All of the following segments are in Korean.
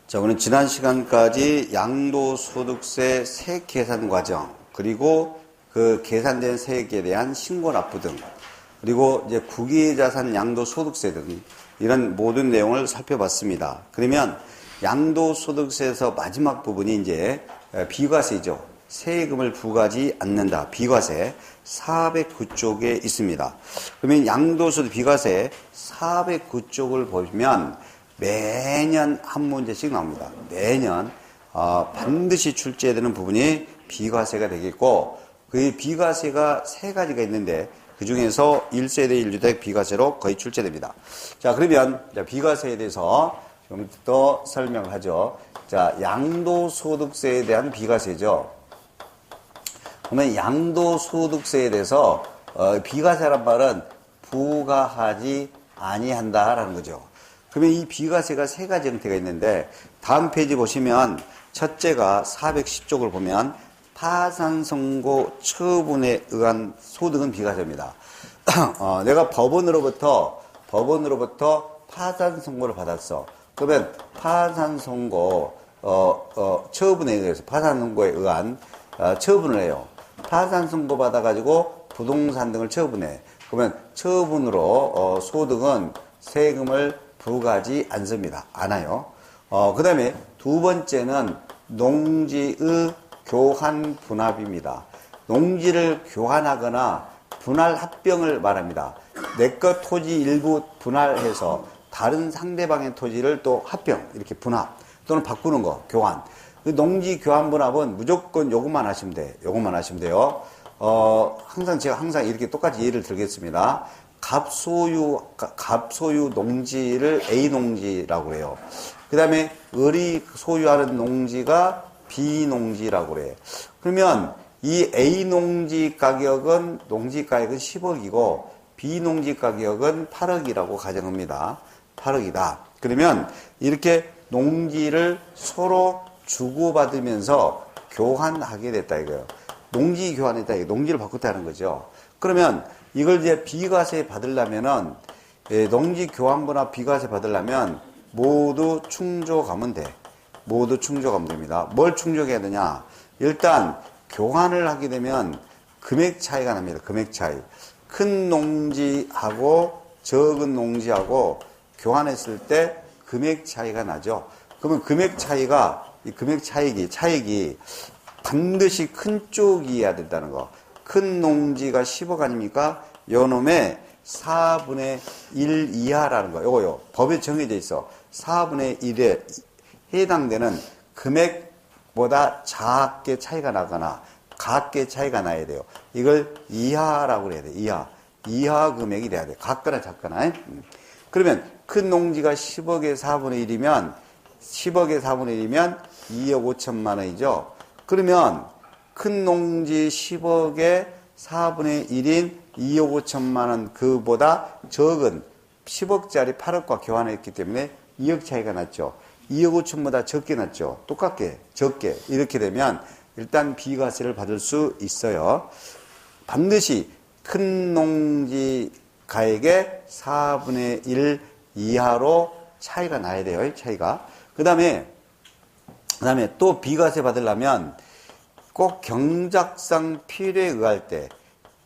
자, 오늘 지난 시간까지 양도소득세 세액 계산 과정, 그리고 그 계산된 세액에 대한 신고 납부 등, 그리고 이제 국유자산 양도소득세 등 이런 모든 내용을 살펴봤습니다. 그러면 양도소득세에서 마지막 부분이 이제 비과세죠. 세금을 부과하지 않는다. 비과세 409쪽에 있습니다. 그러면 양도소득 비과세 409쪽을 보시면 매년 한 문제씩 나옵니다. 매년 반드시 출제되는 부분이 비과세가 되겠고, 그 비과세가 세 가지가 있는데 그 중에서 1세대 1주택 비과세로 거의 출제됩니다. 자, 그러면 비과세에 대해서 좀 더 설명을 하죠. 자, 양도소득세에 대한 비과세죠. 그러면 양도소득세에 대해서 비과세란 말은 부과하지 아니한다라는 거죠. 그러면 이 비과세가 세 가지 형태가 있는데, 다음 페이지 보시면 첫째가 410쪽을 보면 파산선고 처분에 의한 소득은 비과세입니다. 내가 법원으로부터 파산선고를 받았어. 그러면 파산선고 처분에 의해서 파산선고에 의한 처분을 해요. 파산선고 받아가지고 부동산 등을 처분해. 그러면 처분으로 소득은 세금을 부과하지 않습니다. 않아요. 그 다음에 두 번째는 농지의 교환 분합입니다. 농지를 교환하거나 분할 합병을 말합니다. 내 것 토지 일부 분할해서 다른 상대방의 토지를 또 합병, 이렇게 분합 또는 바꾸는 거, 교환. 그 농지 교환 분합은 무조건 요것만 하시면 돼. 요것만 하시면 돼요. 제가 항상 이렇게 똑같이 예를 들겠습니다. 갑소유 농지를 A 농지라고 그래요. 그 다음에 을이 소유하는 농지가 B 농지라고 그래요. 그러면 이 A 농지 가격은 10억이고 B 농지 가격은 8억이라고 가정합니다. 8억이다. 그러면 이렇게 농지를 서로 주고받으면서 교환하게 됐다 이거예요. 농지 교환했다 이거. 농지를 바꿨다는 거죠. 그러면 이걸 이제 비과세 받으려면은, 농지 교환부나 비과세 받으려면 모두 충족하면 돼. 모두 충족하면 됩니다. 뭘 충족해야 되냐? 일단 교환을 하게 되면 금액 차이가 납니다. 금액 차이. 큰 농지하고 적은 농지하고 교환했을 때 금액 차이가 나죠. 그러면 차익이 반드시 큰 쪽이어야 된다는 거. 큰 농지가 10억 아닙니까? 요 놈의 4분의 1 이하라는 거. 요거요. 법에 정해져 있어. 4분의 1에 해당되는 금액보다 작게 차이가 나거나 같게 차이가 나야 돼요. 이걸 이하라고 그래야 돼. 이하 금액이 돼야 돼. 같거나 작거나. 그러면 큰 농지가 10억의 4분의 1이면 2억 5천만 원이죠. 그러면 큰 농지 10억의 4분의 1인 2억 5천만 원 그보다 적은 10억짜리 8억과 교환했기 때문에 2억 차이가 났죠. 2억 5천보다 적게 났죠. 똑같게, 적게. 이렇게 되면 일단 비과세를 받을 수 있어요. 반드시 큰 농지 가액의 4분의 1 이하로 차이가 나야 돼요. 차이가. 그 다음에 또 비과세 받으려면 꼭 경작상 필요에 의할 때,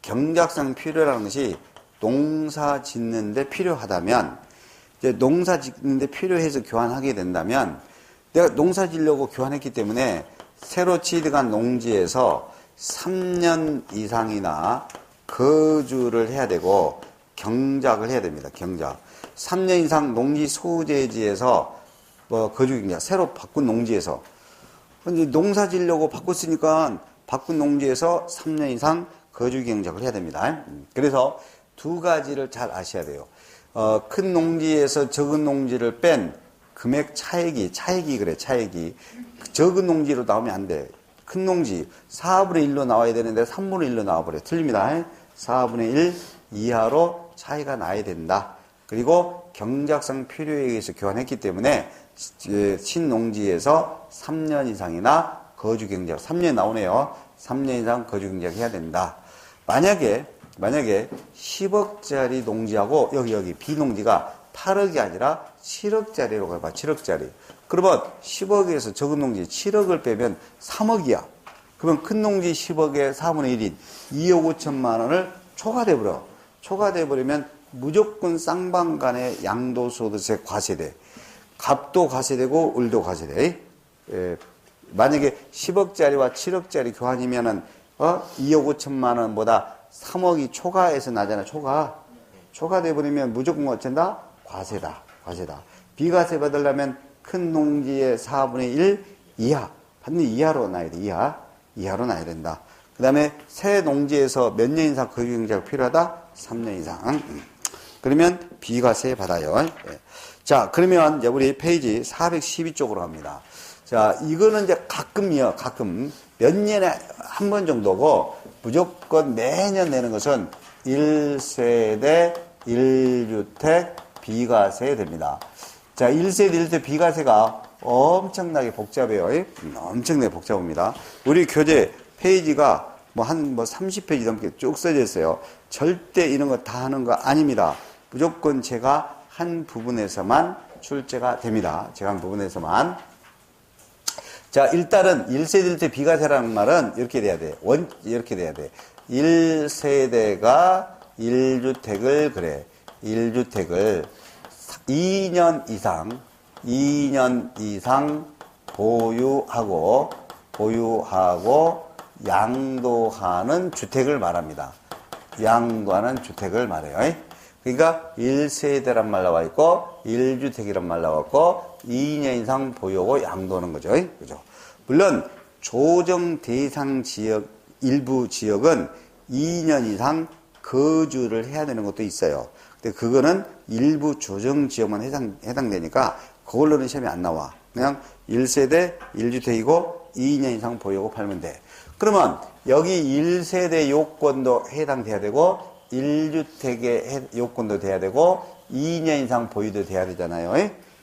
경작상 필요라는 것이 농사 짓는데 필요하다면, 이제 농사 짓는데 필요해서 교환하게 된다면, 내가 농사 지려고 교환했기 때문에 새로 취득한 농지에서 3년 이상이나 거주를 해야 되고 경작을 해야 됩니다. 경작. 3년 이상 농지 소재지에서 거주 경작, 새로 바꾼 농지에서. 근데 농사 지려고 바꿨으니까 바꾼 농지에서 3년 이상 거주 경작을 해야 됩니다. 그래서 두 가지를 잘 아셔야 돼요. 큰 농지에서 적은 농지를 뺀 금액 차익이 적은 농지로 나오면 안 돼. 큰 농지 4분의 1로 나와야 되는데 3분의 1로 나와버려요. 틀립니다. 4분의 1 이하로 차이가 나야 된다. 그리고 경작상 필요에 의해서 교환했기 때문에 신농지에서 3년 이상이나 거주 경작, 3년 나오네요. 3년 이상 거주 경작 해야 된다. 만약에 10억짜리 농지하고 여기 비농지가 8억이 아니라 7억짜리로 가봐. 7억짜리. 그러면 10억에서 적은 농지 7억을 빼면 3억이야. 그러면 큰 농지 10억에 4분의 1인 2억 5천만 원을 초과돼버려. 초과돼버리면 무조건 쌍방간의 양도소득세 과세돼. 갑도 과세되고 을도 과세돼. 만약에 10억짜리와 7억짜리 교환이면은 2억 5천만 원보다 3억이 초과해서 나잖아. 초과돼버리면 무조건 어쩐다? 과세다. 비과세 받으려면 큰 농지의 4분의 1 이하. 반드시 이하로 나야 돼. 이하로 나야 된다. 그 다음에 새 농지에서 몇 년 이상 거주 경제가 필요하다? 3년 이상. 그러면 비과세 받아요. 자, 그러면 이제 우리 페이지 412쪽으로 갑니다. 자, 이거는 이제 가끔이요. 가끔. 몇 년에 한 번 정도고, 무조건 매년 내는 것은 1세대 1주택 비과세 됩니다. 자, 1세대 1주택 비과세가 엄청나게 복잡해요. 엄청나게 복잡합니다. 우리 교재 페이지가 뭐 30페이지 넘게 쭉 써져 있어요. 절대 이런 거 다 하는 거 아닙니다. 무조건 제가 한 부분에서만 출제가 됩니다. 제가 한 부분에서만. 자, 일단은 1세대 1주택 비과세라는 말은 이렇게 돼야 돼. 이렇게 돼야 돼. 1세대가 1주택을 그래. 1주택을 2년 이상 보유하고 양도하는 주택을 말합니다. 양도하는 주택을 말해요. 그러니까 1세대란 말 나와 있고 1주택이란 말 나와 있고 2년 이상 보유하고 양도하는 거죠. 그죠? 물론 조정 대상 지역 일부 지역은 2년 이상 거주를 해야 되는 것도 있어요. 근데 그거는 일부 조정 지역만 해당되니까 그걸로는 시험이 안 나와. 그냥 1세대 1주택이고 2년 이상 보유하고 팔면 돼. 그러면 여기 1세대 요건도 해당돼야 되고 1주택의 요건도 돼야 되고 2년 이상 보유도 돼야 되잖아요.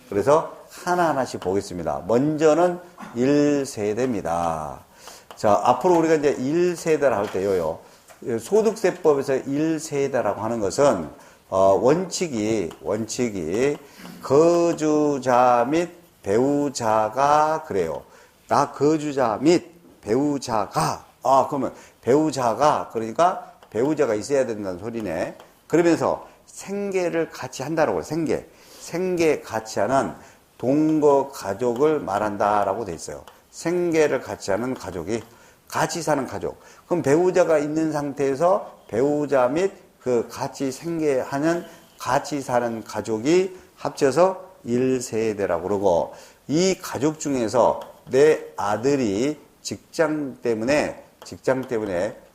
그래서 하나하나씩 보겠습니다. 먼저는 1세대입니다. 자, 앞으로 우리가 이제 1세대를 할 때요. 소득세법에서 1세대라고 하는 것은 원칙이 거주자 및 배우자가 그래요. 나 거주자 및 배우자가 그러면 배우자가 그러니까 배우자가 있어야 된다는 소리네. 그러면서 생계를 같이 한다라고 해요. 생계 같이 하는 동거 가족을 말한다라고 돼 있어요. 생계를 같이 하는 가족이 같이 사는 가족. 그럼 배우자가 있는 상태에서 배우자 및 그 같이 생계하는 같이 사는 가족이 합쳐서 1세대라고 그러고 이 가족 중에서 내 아들이 직장 때문에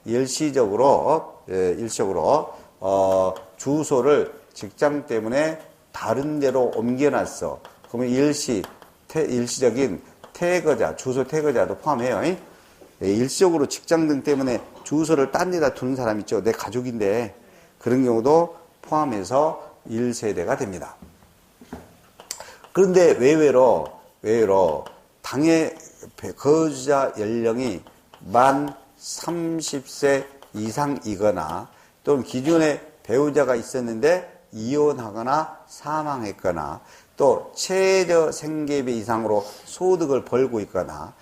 일시적으로 주소를 직장 때문에 다른 데로 옮겨놨어. 그러면 일시적인 퇴거자, 주소 퇴거자도 포함해요. 일시적으로 직장 등 때문에 주소를 딴 데다 두는 사람 있죠. 내 가족인데 그런 경우도 포함해서 1세대가 됩니다. 그런데 외외로 당해 거주자 연령이 만 30세 이상이거나 또는 기존에 배우자가 있었는데 이혼하거나 사망했거나 또 최저 생계비 이상으로 소득을 벌고 있거나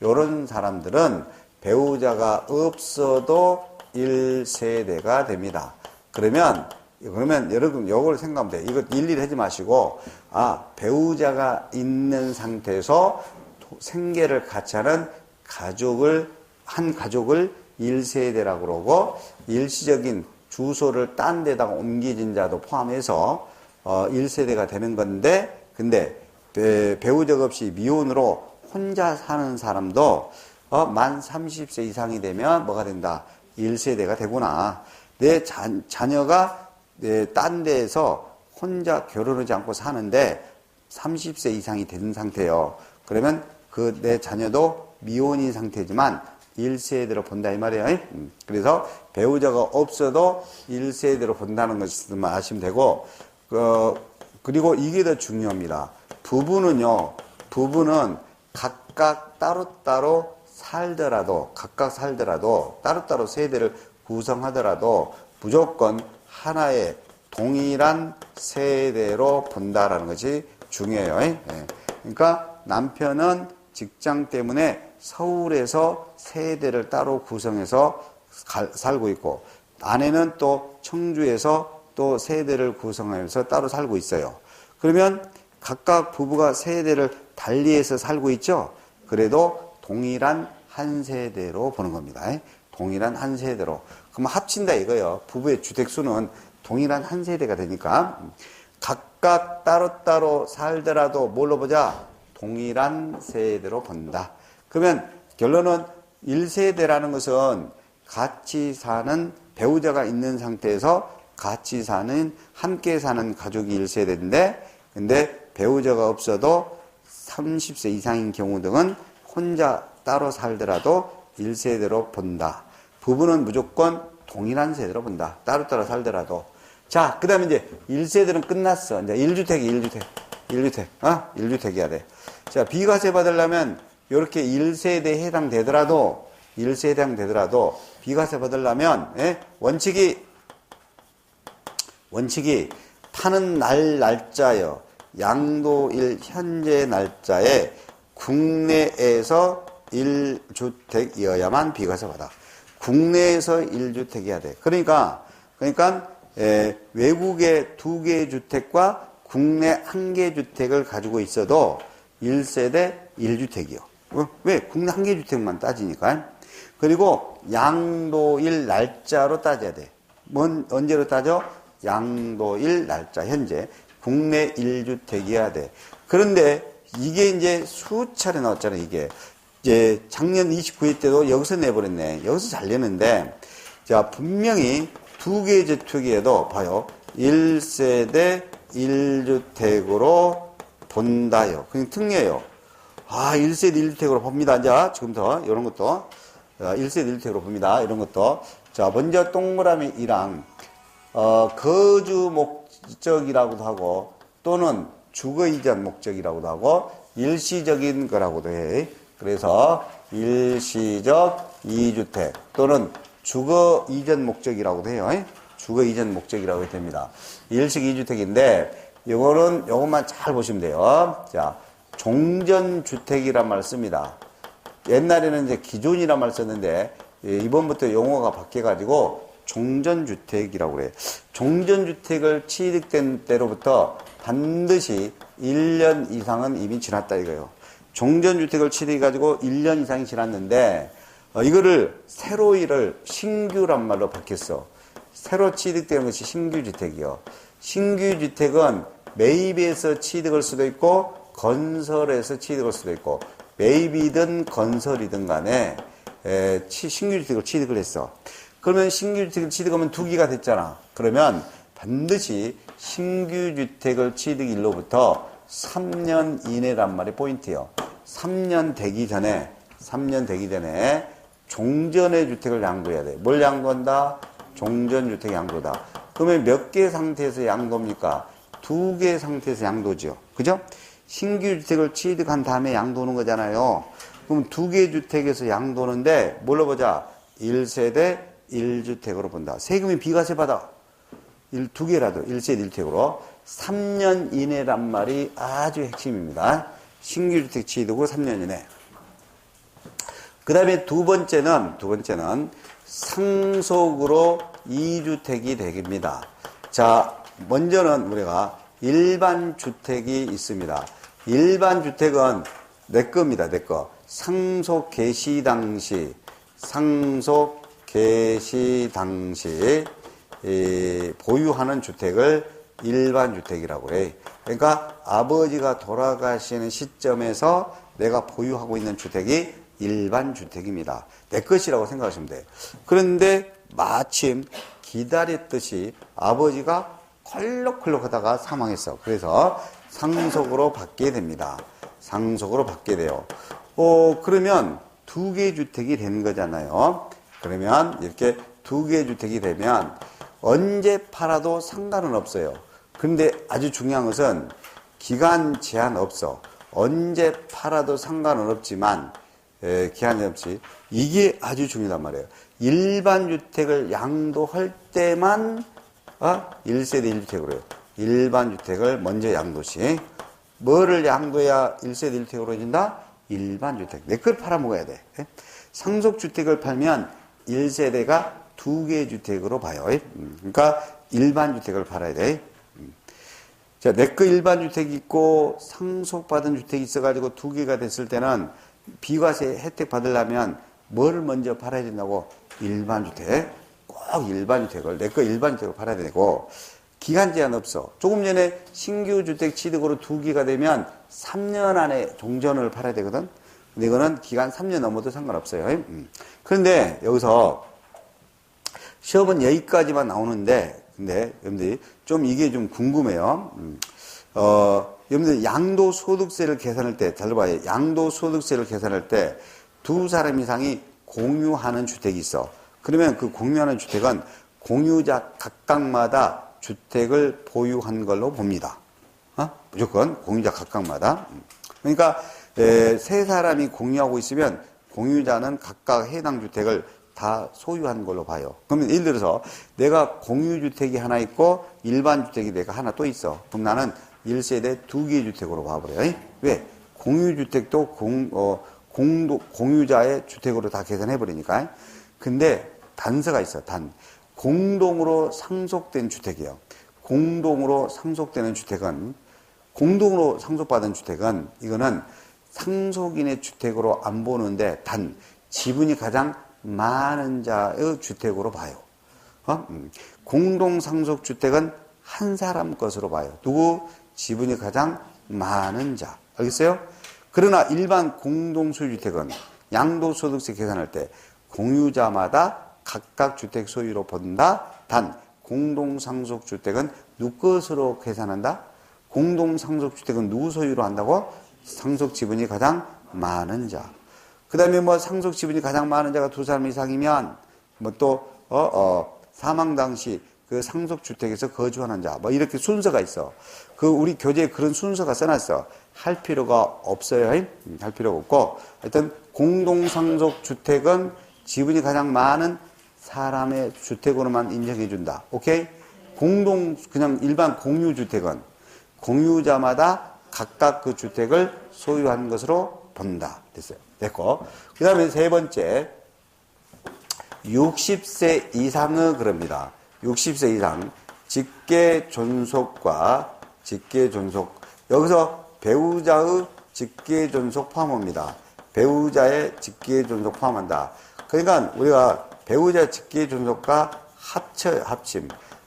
이런 사람들은 배우자가 없어도 1세대가 됩니다. 그러면 여러분 요걸 생각하면 돼요. 이거 일일이 하지 마시고 배우자가 있는 상태에서 생계를 같이 하는 한 가족을 1세대라고 그러고 일시적인 주소를 딴 데다가 옮겨진 자도 포함해서 1세대가 되는 건데 근데 배우자가 없이 미혼으로 혼자 사는 사람도 만 30세 이상이 되면 뭐가 된다? 1세대가 되구나. 내 자녀가 딴 데에서 혼자 결혼하지 않고 사는데 30세 이상이 된 상태예요. 그러면 내 자녀도 미혼인 상태지만 1세대로 본다 이 말이에요. 그래서 배우자가 없어도 1세대로 본다는 것을 아시면 되고 그리고 이게 더 중요합니다. 부부는 각각 따로따로 살더라도 따로따로 세대를 구성하더라도 무조건 하나의 동일한 세대로 본다라는 것이 중요해요. 예. 그러니까 남편은 직장 때문에 서울에서 세대를 따로 구성해서 살고 있고, 아내는 또 청주에서 또 세대를 구성하면서 따로 살고 있어요. 그러면 각각 부부가 세대를 달리해서 살고 있죠. 그래도 동일한 한 세대로 보는 겁니다. 동일한 한 세대로. 그럼 합친다 이거예요. 부부의 주택수는 동일한 한 세대가 되니까 각각 따로따로 살더라도 뭘로 보자? 동일한 세대로 본다. 그러면 결론은 1세대라는 것은 같이 사는 배우자가 있는 상태에서 같이 사는, 함께 사는 가족이 1세대인데, 근데 배우자가 없어도 30세 이상인 경우 등은 혼자 따로 살더라도 1세대로 본다. 부부는 무조건 동일한 세대로 본다. 따로따로 살더라도. 자, 그 다음에 이제 1세대는 끝났어. 이제 1주택이 1주택이야 돼. 자, 비과세 받으려면 이렇게 1세대에 해당되더라도 비과세 받으려면, 원칙이 파는 날짜요. 양도일 현재 날짜에 국내에서 1주택이어야만 비과세 받아. 국내에서 1주택이어야 돼. 그러니까 외국의 2개 주택과 국내 1개 주택을 가지고 있어도 1세대 1주택이요. 왜? 국내 1개 주택만 따지니까. 그리고 양도일 날짜로 따져야 돼. 언제로 따져? 양도일 날짜, 현재. 국내 1주택이어야 돼. 그런데 이게 이제 수차례 나왔잖아요, 이게. 이제 작년 29일 때도 여기서 내버렸네. 여기서 잘 내는데, 자, 분명히 2개 주택에도 봐요. 1세대 1주택으로 본다요. 그냥 특례요. 1세대 1주택으로 봅니다. 자, 지금부터 이런 것도 1세대 1주택으로 봅니다. 이런 것도. 자, 먼저 동그라미 1항. 거주 목적이라고도 하고, 또는 주거 이전 목적이라고도 하고, 일시적인 거라고도 해. 그래서 일시적 2주택 또는 주거 이전 목적이라고도 해요. 주거 이전 목적이라고 해도 됩니다. 일식 2주택인데 요것만 잘 보시면 돼요. 자, 종전주택이란 말을 씁니다. 옛날에는 이제 기존이란 말을 썼는데 이번부터 용어가 바뀌어가지고 종전주택이라고 그래요. 종전주택을 취득된 때로부터 반드시 1년 이상은 이미 지났다 이거예요. 종전주택을 취득해가지고 1년 이상이 지났는데 이거를 새로이를 신규란 말로 바뀌었어. 새로 취득되는 것이 신규주택이요. 신규주택은 매입에서 취득할 수도 있고 건설에서 취득할 수도 있고 매입이든 건설이든 간에 신규주택을 취득을 했어. 그러면 신규주택을 취득하면 2기가 됐잖아. 그러면 반드시 신규주택을 취득일로부터 3년 이내란 말이 포인트예요. 3년 되기 전에 종전의 주택을 양도해야 돼. 뭘 양도한다? 종전주택 양도다. 그러면 몇 개 상태에서 양도입니까? 2개 상태에서 양도죠. 그죠? 신규주택을 취득한 다음에 양도하는 거잖아요. 그럼 2개 주택에서 양도하는데 뭘로 보자? 1세대 1주택으로 본다. 세금이 비과세 받아. 2개라도 1세대 1주택으로. 3년 이내란 말이 아주 핵심입니다. 신규주택 취득 후 3년 이내. 그 다음에 두 번째는 상속으로 2주택이 되겠습니다. 자, 먼저는 우리가 일반 주택이 있습니다. 일반 주택은 내 겁니다, 내 거. 상속 개시 당시 보유하는 주택을 일반 주택이라고 해. 그러니까 아버지가 돌아가시는 시점에서 내가 보유하고 있는 주택이 일반 주택입니다. 내 것이라고 생각하시면 돼요. 그런데 마침 기다렸듯이 아버지가 컬럭컬럭 하다가 사망했어. 그래서 상속으로 받게 됩니다. 상속으로 받게 돼요. 그러면 2개 주택이 되는 거잖아요. 그러면 이렇게 2개 주택이 되면 언제 팔아도 상관은 없어요. 그런데 아주 중요한 것은 기간 제한 없어. 언제 팔아도 상관은 없지만 기한이 없이 이게 아주 중요하단 말이에요. 일반 주택을 양도할 때만 1세대 1주택으로 해요. 일반 주택을 먼저 양도시. 뭐를 양도해야 1세대 1주택으로 해준다? 일반 주택. 내 걸 팔아먹어야 돼. 상속주택을 팔면 1세대가 2개 주택으로 봐요. 그러니까 일반 주택을 팔아야 돼. 자, 내 거 일반 주택이 있고 상속받은 주택이 있어가지고 2개가 됐을 때는 비과세 혜택 받으려면 뭐를 먼저 팔아야 된다고? 일반 주택. 꼭 일반 주택을, 내 거 일반 주택을 팔아야 되고, 기간 제한 없어. 조금 전에 신규 주택 취득으로 2개가 되면 3년 안에 종전을 팔아야 되거든. 근데 이거는 기간 3년 넘어도 상관없어요. 그런데 여기서 시험은 여기까지만 나오는데, 근데 여러분들이 좀 이게 좀 궁금해요. 여러분들 양도소득세를 계산할 때, 잘 봐요. 양도소득세를 계산할 때 두 사람 이상이 공유하는 주택이 있어. 그러면 그 공유하는 주택은 공유자 각각마다 주택을 보유한 걸로 봅니다. 무조건 공유자 각각마다. 그러니까 세 사람이 공유하고 있으면 공유자는 각각 해당 주택을 다 소유한 걸로 봐요. 그러면 예를 들어서 내가 공유주택이 하나 있고 일반 주택이 내가 하나 또 있어. 그럼 나는 1세대 2개 주택으로 봐버려요. 왜? 공유주택도 공유자의 주택으로 다 계산해버리니까. 근데 단서가 있어. 공동으로 상속된 주택이요. 공동으로 상속되는 주택은, 공동으로 상속받은 주택은, 이거는 상속인의 주택으로 안 보는데 지분이 가장 많은 자의 주택으로 봐요. 공동상속주택은 한 사람 것으로 봐요. 누구? 지분이 가장 많은 자. 알겠어요? 그러나 일반 공동소유주택은 양도소득세 계산할 때 공유자마다 각각 주택 소유로 본다. 공동상속주택은 누구 것으로 계산한다? 공동상속주택은 누구 소유로 한다고? 상속 지분이 가장 많은 자. 그 다음에 상속 지분이 가장 많은 자가 두 사람 이상이면, 사망 당시 그 상속주택에서 거주하는 자. 이렇게 순서가 있어. 우리 교재에 그런 순서가 써놨어. 할 필요가 없어요. 할 필요가 없고. 하여튼, 공동상속주택은 지분이 가장 많은 사람의 주택으로만 인정해준다. 오케이? 그냥 일반 공유주택은 공유자마다 각각 그 주택을 소유한 것으로 본다. 됐어요. 됐고. 그 다음에 세 번째, 60세 이상의 그럽니다. 60세 이상, 직계존속과 직계존속. 여기서 배우자의 직계존속 포함합니다. 배우자의 직계존속 포함한다. 그러니까 우리가 배우자 직계존속과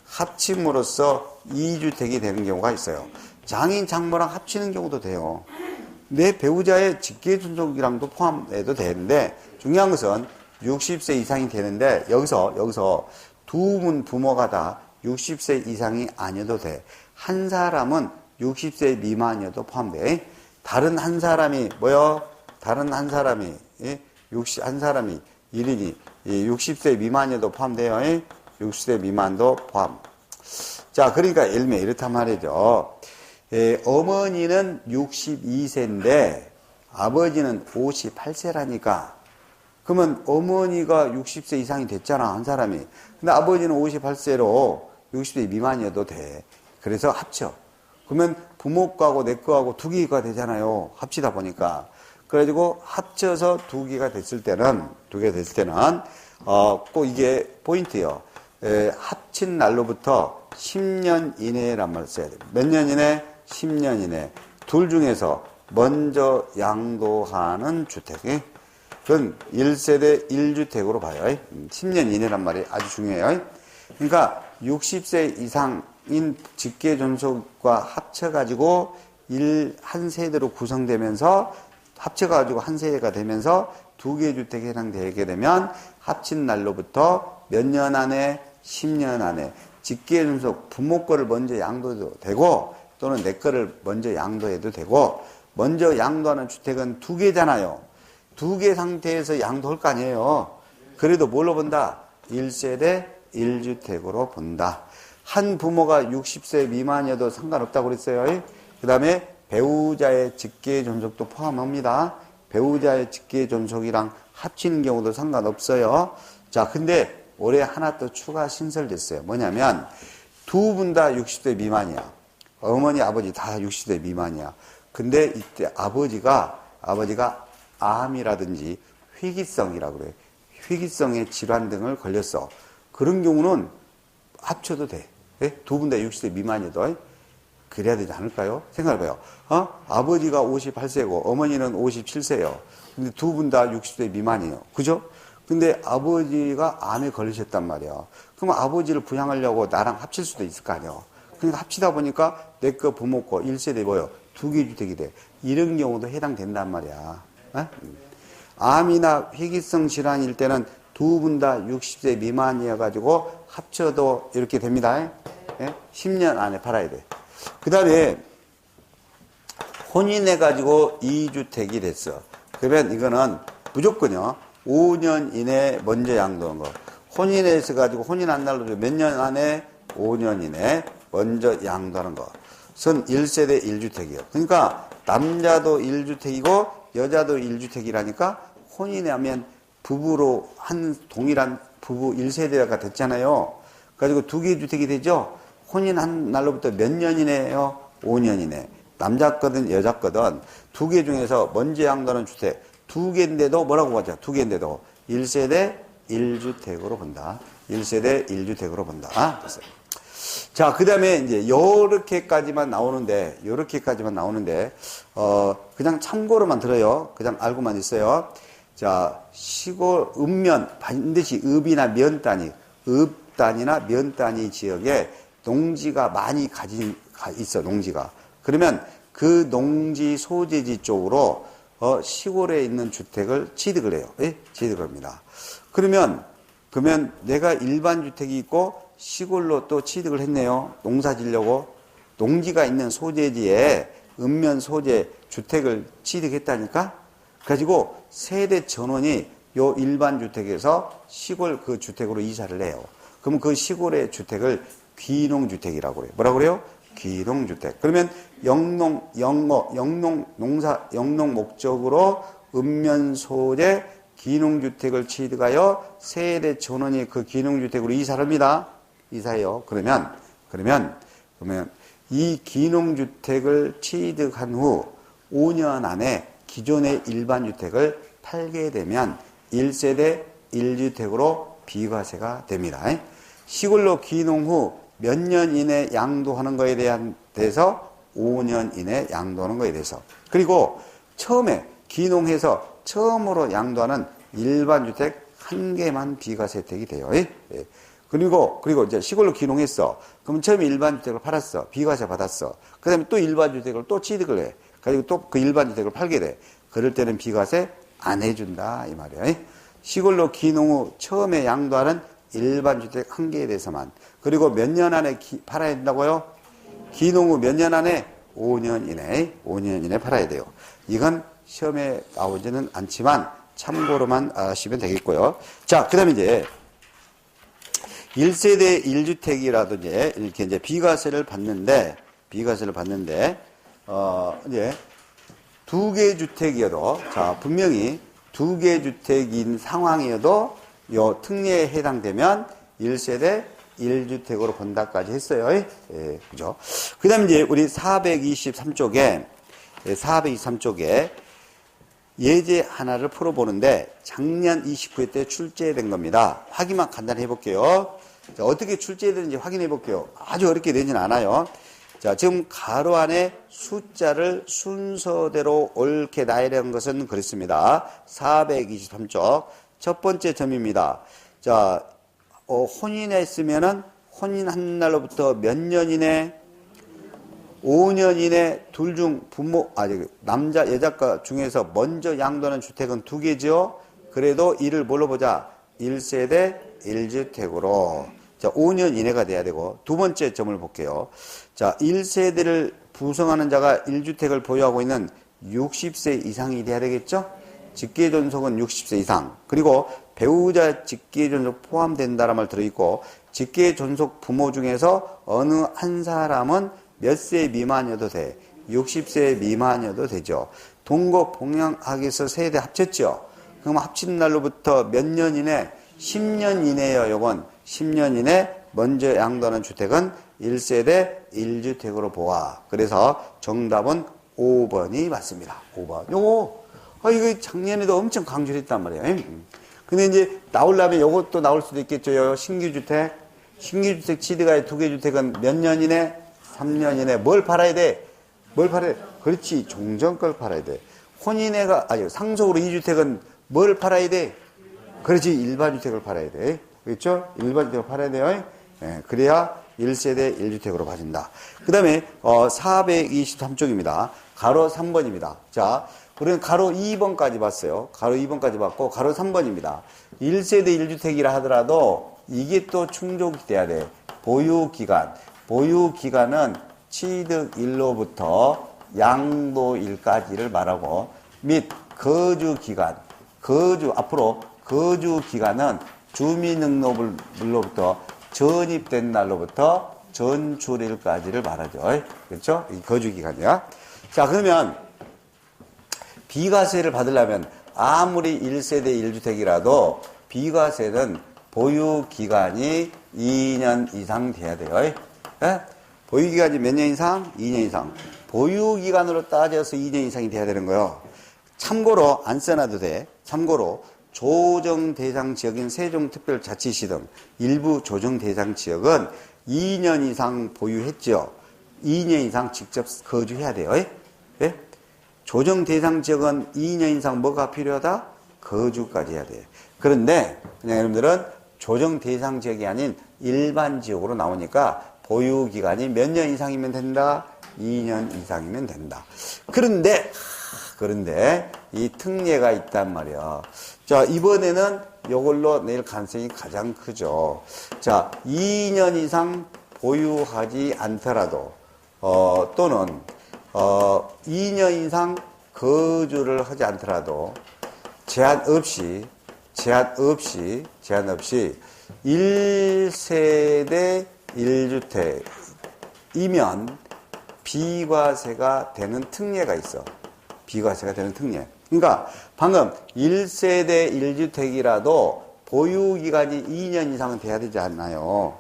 합침으로써 2주택이 되는 경우가 있어요. 장인, 장모랑 합치는 경우도 돼요. 내 배우자의 직계존속이랑도 포함해도 되는데, 중요한 것은 60세 이상이 되는데, 여기서 두 부모가 다 60세 이상이 아니어도 돼. 한 사람은 60세 미만이어도 포함돼. 다른 한 사람이, 다른 한 사람이, 한 사람이 1인이 60세 미만이어도 포함돼요. 60세 미만도 포함. 자, 그러니까 예를 들면 이렇단 말이죠. 어머니는 62세인데 아버지는 58세라니까. 그러면 어머니가 60세 이상이 됐잖아, 한 사람이. 근데 아버지는 58세로 60세 미만이어도 돼. 그래서 합쳐. 그러면 부모 거하고 내 거하고 2개가 되잖아요. 합치다 보니까. 그래가지고 합쳐서 2개가 됐을 때는 꼭 이게 포인트예요. 합친 날로부터 10년 이내란 말을 써야 돼요. 몇 년 이내? 10년 이내. 둘 중에서 먼저 양도하는 주택이, 그건 1세대 1주택으로 봐요. 10년 이내란 말이 아주 중요해요. 그러니까 60세 이상인 직계존속과 합쳐가지고 한 세대로 구성되면서, 합쳐가지고 한 세대가 되면서 2개 주택에 해당되게 되면 합친 날로부터 몇 년 안에? 10년 안에 직계존속, 부모 거를 먼저 양도해도 되고 또는 내 거를 먼저 양도해도 되고, 먼저 양도하는 주택은 2개잖아요. 2개 상태에서 양도할 거 아니에요. 그래도 뭘로 본다? 1세대 1주택으로 본다. 한 부모가 60세 미만이어도 상관없다고 그랬어요. 그 다음에 배우자의 직계존속도 포함합니다. 배우자의 직계존속이랑 합치는 경우도 상관없어요. 자, 근데 올해 하나 또 추가 신설됐어요. 뭐냐면 두 분 다 60세 미만이야. 어머니, 아버지 다 60세 미만이야. 근데 이때 아버지가 암이라든지 희귀성이라고 그래. 희귀성의 질환 등을 걸렸어. 그런 경우는 합쳐도 돼. 두 분 다 60세 미만이도. 그래야 되지 않을까요? 생각해봐요. 아버지가 58세고 어머니는 57세예요. 근데 두 분 다 60세 미만이에요. 그죠? 근데 아버지가 암에 걸리셨단 말이야. 그럼 아버지를 부양하려고 나랑 합칠 수도 있을 거 아니에요. 그러니까 합치다 보니까 내 거 부모 거 1세대 뭐요? 2개 주택이 돼. 이런 경우도 해당된단 말이야. 암이나 희귀성 질환일 때는 두 분 다 60세 미만이어가지고 합쳐도 이렇게 됩니다. 10년 안에 팔아야 돼. 그 다음에 혼인해가지고 2주택이 됐어. 그러면 이거는 무조건요. 5년 이내 먼저 양도하는 거. 혼인해서 가지고 혼인한 날로 몇 년 안에 5년 이내 먼저 양도하는 것은 1세대 1주택이에요. 그러니까 남자도 1주택이고 여자도 1주택이라니까 혼인하면 부부로 한 동일한 부부 1세대가 됐잖아요. 가지고 두 개 주택이 되죠. 혼인한 날로부터 몇 년 이내요? 5년 이내. 남자 거든 여자 거든 두 개 중에서 먼저 양도하는 주택 두 개인데도 뭐라고 하죠? 두 개인데도 1세대 1주택으로 본다. 1세대 1주택으로 본다. 됐어요. 자, 그 다음에 이제 요렇게까지만 나오는데 그냥 참고로만 들어요. 그냥 알고만 있어요. 자, 시골 읍면 반드시 읍이나 면 단위, 읍 단위나 면 단위 지역에 농지가 많이 있어, 농지가. 그러면 그 농지 소재지 쪽으로 시골에 있는 주택을 취득을 해요. 예? 취득을 합니다. 그러면 내가 일반 주택이 있고 시골로 또 취득을 했네요. 농사 지려고. 농지가 있는 소재지에 읍면 소재 주택을 취득했다니까? 가지고 세대 전원이 요 일반 주택에서 시골 그 주택으로 이사를 해요. 그럼 그 시골의 주택을 귀농주택이라고 해요. 뭐라고 그래요? 귀농주택. 그러면 영농 목적으로 읍면 소재 귀농주택을 취득하여 세대 전원이 그 귀농주택으로 이사를 합니다. 이사해요. 그러면 이 귀농주택을 취득한 후 5년 안에 기존의 일반 주택을 팔게 되면 1세대 1주택으로 비과세가 됩니다. 시골로 귀농 후 몇 년 이내 양도하는 거에 대해서 5년 이내 양도하는 거에 대해서. 그리고 처음에 귀농해서 처음으로 양도하는 일반 주택 한 개만 비과세 혜택이 돼요. 그리고 이제 시골로 귀농했어. 그럼 처음에 일반 주택을 팔았어. 비과세 받았어. 그 다음에 또 일반 주택을 또 취득을 해. 그리고 또 그 일반 주택을 팔게 돼. 그럴 때는 비과세 안 해준다 이 말이에요. 시골로 귀농 후 처음에 양도하는 일반 주택 한 개에 대해서만. 그리고 몇 년 안에 팔아야 된다고요? 귀농 후 몇 년 안에? 5년 이내 팔아야 돼요. 이건 시험에 나오지는 않지만 참고로만 아시면 되겠고요. 자, 그 다음에 이제 1세대 1주택이라든지 이렇게 이제 비과세를 받는데, 이제 두 개 주택이어도, 자, 분명히 두 개 주택인 상황이어도 요 특례에 해당되면 1세대 1주택으로 본다까지 했어요. 예, 그죠? 그 다음에 이제 우리 423쪽에 예제 하나를 풀어보는데 작년 29회 때 출제된 겁니다. 확인만 간단히 해볼게요. 자, 어떻게 출제되는지 확인해 볼게요. 아주 어렵게 되진 않아요. 자, 지금 가로 안에 숫자를 순서대로 옳게 나열한 것은 그렇습니다. 423쪽 첫 번째 점입니다. 자, 혼인했으면은 혼인한 날로부터 몇 년 이내? 5년 이내 둘 중 부모, 남자, 여자가 중에서 먼저 양도하는 주택은 두 개죠. 그래도 이를 뭘로 보자? 1세대 1주택으로. 자, 5년 이내가 돼야 되고, 두 번째 점을 볼게요. 자, 1세대를 구성하는 자가 1주택을 보유하고 있는 60세 이상이 돼야 되겠죠? 직계존속은 60세 이상. 그리고 배우자 직계존속 포함된다는 말 들어있고, 직계존속 부모 중에서 어느 한 사람은 몇 세 미만이어도 돼. 60세 미만이어도 되죠. 동거 봉양하기에서 세대 합쳤죠. 그럼 합친 날로부터 몇 년 이내? 10년 이내예요. 요건 10년 이내 먼저 양도하는 주택은 1세대 1주택으로 보아. 그래서 정답은 5번이 맞습니다. 5번. 요거, 이거 작년에도 엄청 강조를 했단 말이에요. 근데 이제 나오려면 요것도 나올 수도 있겠죠. 신규주택. 신규주택 치드가의 2개 주택은 몇 년 이내? 3년 이내. 뭘 팔아야 돼? 뭘 팔아야 돼? 그렇지. 종전 걸 팔아야 돼. 상속으로 2주택은 뭘 팔아야 돼? 그렇지. 일반 주택을 팔아야 돼. 그렇죠? 일반 주택을 팔아야 돼요. 네, 그래야 1세대 1주택으로 봐진다. 그 다음에 423쪽입니다. 가로 3번입니다. 자, 우리는 가로 2번까지 봤어요. 가로 2번까지 봤고 가로 3번입니다. 1세대 1주택이라 하더라도 이게 또 충족이 돼야 돼. 보유기간. 보유기간은 취득일로부터 양도일까지를 말하고 및 거주기간. 앞으로 거주기간은 주민등록물로부터 전입된 날로부터 전출일까지를 말하죠. 그렇죠? 이 거주기간이야. 자, 그러면 비과세를 받으려면 아무리 1세대 1주택이라도 비과세는 보유기간이 2년 이상 돼야 돼요. 예? 보유기간이 몇 년 이상? 2년 이상. 보유기간으로 따져서 2년 이상이 돼야 되는 거예요. 참고로 안 써놔도 돼. 참고로 조정 대상 지역인 세종특별자치시 등 일부 조정 대상 지역은 2년 이상 보유했죠. 2년 이상 직접 거주해야 돼요. 예? 조정 대상 지역은 2년 이상 뭐가 필요하다? 거주까지 해야 돼. 그런데 그냥 여러분들은 조정 대상 지역이 아닌 일반 지역으로 나오니까 보유 기간이 몇 년 이상이면 된다? 2년 이상이면 된다. 그런데 이 특례가 있단 말이야. 자, 이번에는 이걸로 낼 가능성이 가장 크죠. 자, 2년 이상 보유하지 않더라도 또는 2년 이상 거주를 하지 않더라도 제한 없이 1세대 1주택이면 비과세가 되는 특례가 있어. 비과세가 되는 특례. 그러니까 방금 1세대 1주택이라도 보유기간이 2년 이상은 돼야 되지 않나요?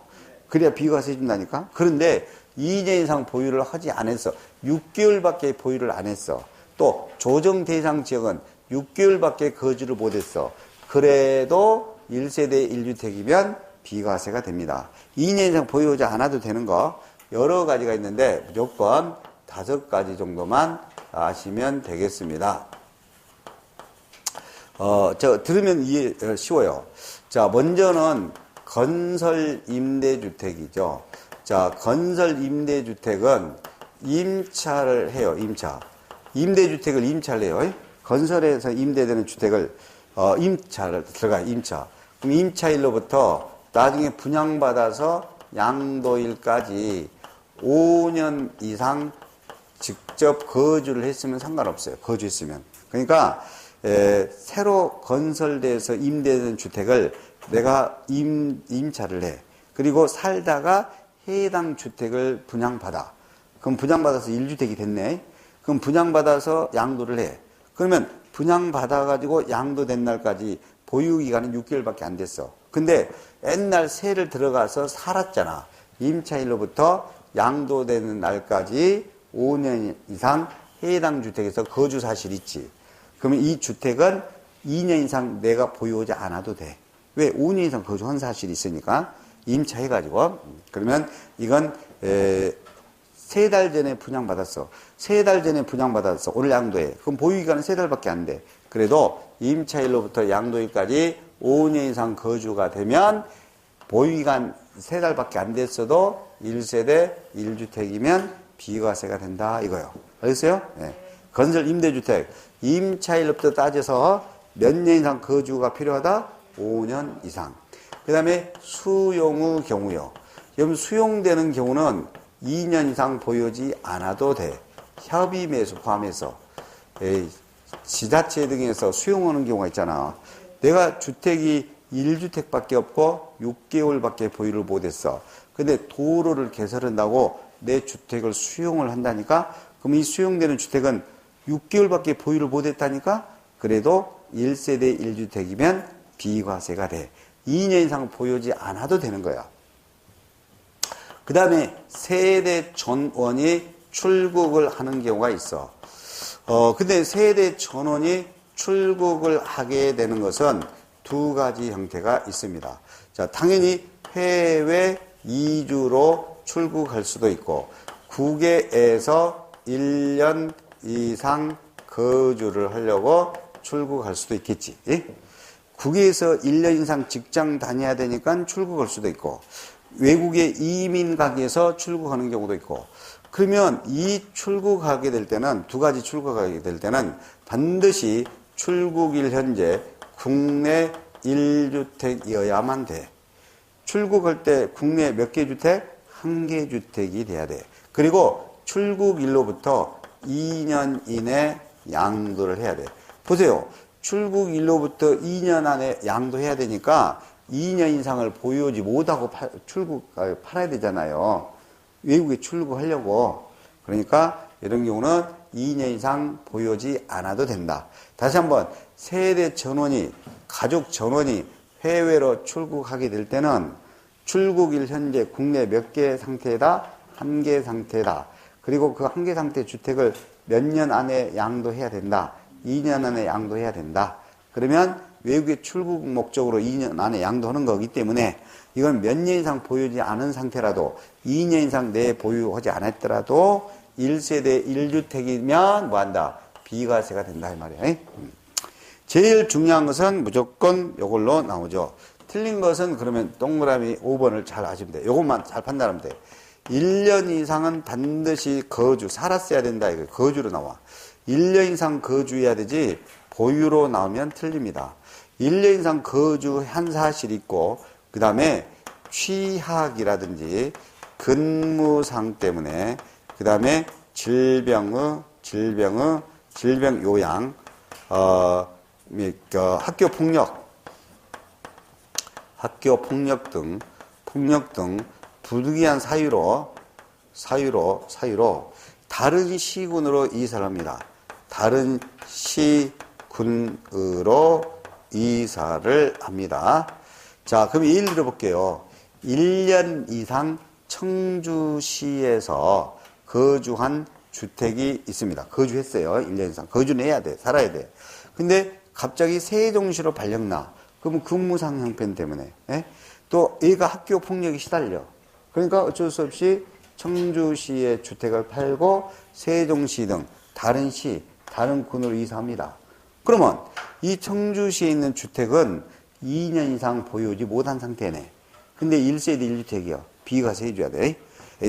그래야 비과세 해준다니까? 그런데 2년 이상 보유를 하지 않았어. 6개월밖에 보유를 안 했어. 또 조정 대상 지역은 6개월밖에 거주를 못했어. 그래도 1세대 1주택이면 비과세가 됩니다. 2년 이상 보유하지 않아도 되는 거 여러 가지가 있는데 무조건 5가지 정도만 아시면 되겠습니다. 들으면 이해 쉬워요. 자, 먼저는 건설 임대주택이죠. 자, 건설 임대주택은 임차를 해요. 임대주택을 임차를 해요. 건설에서 임대되는 주택을 임차를 들어가요. 임차. 그럼 임차일로부터 나중에 분양받아서 양도일까지 5년 이상 직접 거주를 했으면 상관없어요. 거주했으면. 그러니까 새로 건설돼서 임대된 주택을 내가 임차를 해. 그리고 살다가 해당 주택을 분양받아. 그럼 분양받아서 1주택이 됐네. 그럼 분양받아서 양도를 해. 그러면 분양받아가지고 양도된 날까지 보유기간은 6개월밖에 안 됐어. 근데 옛날 세를 들어가서 살았잖아. 임차일로부터 양도되는 날까지 5년 이상 해당 주택에서 거주 사실이 있지. 그러면 이 주택은 2년 이상 내가 보유하지 않아도 돼. 왜? 5년 이상 거주한 사실이 있으니까 임차해가지고. 그러면 이건 3달 전에 분양받았어. 3달 전에 분양받았어. 오늘 양도해. 그럼 보유기간은 3달밖에 안 돼. 그래도 임차일로부터 양도일까지 5년 이상 거주가 되면 보유기간 3달밖에 안 됐어도 1세대 1주택이면 비과세가 된다 이거요. 알겠어요? 네. 건설 임대주택 임차일로부터 따져서 몇 년 이상 거주가 필요하다? 5년 이상. 그 다음에 수용 후 경우요. 여러분 수용되는 경우는 2년 이상 보유하지 않아도 돼. 협의 매수 포함해서. 지자체 등에서 수용하는 경우가 있잖아. 내가 주택이 1주택밖에 없고 6개월밖에 보유를 못했어. 근데 도로를 개설한다고 내 주택을 수용을 한다니까? 그럼 이 수용되는 주택은 6개월밖에 보유를 못했다니까? 그래도 1세대 1주택이면 비과세가 돼. 2년 이상 보유하지 않아도 되는 거야. 그 다음에 세대 전원이 출국을 하는 경우가 있어. 근데 세대 전원이 출국을 하게 되는 것은 두 가지 형태가 있습니다. 자, 당연히 해외 이주로 출국할 수도 있고, 국외에서 1년 이상 거주를 하려고 출국할 수도 있겠지. 국외에서 1년 이상 직장 다녀야 되니까 출국할 수도 있고, 외국에 이민 가기 위해서 출국하는 경우도 있고, 그러면 이 출국하게 될 때는, 두 가지 출국하게 될 때는 반드시 출국일 현재 국내 1주택이어야만 돼. 출국할 때 국내 몇 개 주택? 한 개 주택이 돼야 돼. 그리고 출국일로부터 2년 이내 양도를 해야 돼. 보세요. 출국일로부터 2년 안에 양도해야 되니까 2년 이상을 보유하지 못하고 팔아야 되잖아요. 외국에 출국하려고. 그러니까 이런 경우는 2년 이상 보유하지 않아도 된다. 다시 한번, 세대 전원이, 가족 전원이 해외로 출국하게 될 때는 출국일 현재 국내 몇 개 상태다? 한 개 상태다. 그리고 그 한 개 상태 주택을 몇 년 안에 양도해야 된다. 2년 안에 양도해야 된다. 그러면 외국에 출국 목적으로 2년 안에 양도하는 거기 때문에 이건 몇 년 이상 보유하지 않은 상태라도 2년 이상 내에 보유하지 않았더라도 1세대 1주택이면 뭐한다? 비과세가 된다 이 말이야. 제일 중요한 것은 무조건 이걸로 나오죠. 틀린 것은 그러면 동그라미 5번을 잘 아시면 돼. 이것만 잘 판단하면 돼. 1년 이상은 반드시 살았어야 된다. 이거 거주로 나와. 1년 이상 거주해야 되지 보유로 나오면 틀립니다. 1년 이상 거주한 사실이 있고, 그 다음에 취학이라든지 근무상 때문에, 그 다음에 질병 요양, 학교 폭력 등 부득이한 사유로 다른 시군으로 이사를 합니다. 다른 시군으로 이사를 합니다. 자, 그럼 예를 들어 볼게요. 1년 이상 청주시에서 거주한 주택이 있습니다. 거주했어요. 1년 이상. 거주는 해야 돼. 살아야 돼. 근데 갑자기 세종시로 발령나. 그러면 근무상 형편 때문에. 또 얘가 학교 폭력이 시달려. 그러니까 어쩔 수 없이 청주시의 주택을 팔고 세종시 등 다른 시, 다른 군으로 이사합니다. 그러면 이 청주시에 있는 주택은 2년 이상 보유하지 못한 상태네. 근데 1세대 1주택이야. 비과세 해줘야 돼.